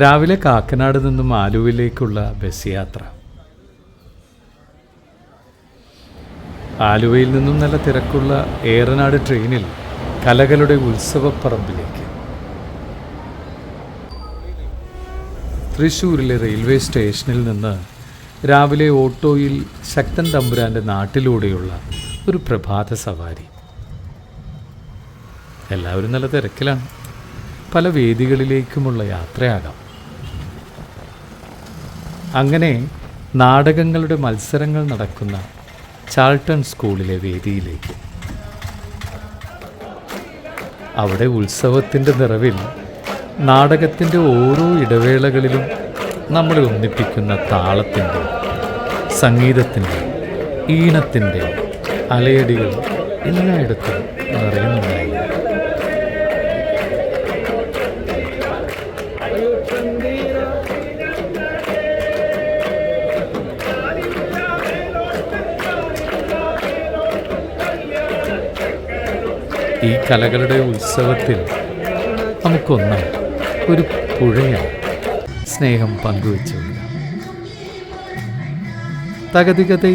രാവിലെ കാക്കനാട് നിന്നും ആലുവയിലേക്കുള്ള ബസ് യാത്ര. ആലുവയിൽ നിന്നും നല്ല തിരക്കുള്ള ഏറനാട് ട്രെയിനിൽ കലകളുടെ ഉത്സവപ്പറമ്പിലേക്ക്. തൃശ്ശൂരിലെ റെയിൽവേ സ്റ്റേഷനിൽ നിന്ന് രാവിലെ ഓട്ടോയിൽ ശക്തൻ തമ്പുരാൻ്റെ നാട്ടിലൂടെയുള്ള ഒരു പ്രഭാത സവാരി. എല്ലാവരും നല്ല തിരക്കിലാണ്. പല വേദികളിലേക്കുമുള്ള യാത്രയാകാം. അങ്ങനെ നാടകങ്ങളുടെ മത്സരങ്ങൾ നടക്കുന്ന ചാൾട്ടൺ സ്കൂളിലെ വേദിയിലേക്ക്. അവിടെ ഉത്സവത്തിൻ്റെ നിറവിൽ നാടകത്തിൻ്റെ ഓരോ ഇടവേളകളിലും നമ്മളെ ഒന്നിപ്പിക്കുന്ന താളത്തിൻ്റെ, സംഗീതത്തിൻ്റെ, ഈണത്തിൻ്റെ അലയടികൾ എല്ലായിടത്തും നിറയുന്നുണ്ടായിരുന്നു. ഈ കലകളുടെ ഉത്സവത്തിൽ നമുക്കൊന്നായി ഒരു പുഴയായി സ്നേഹം പങ്കുവെച്ചു. തകതികതൈ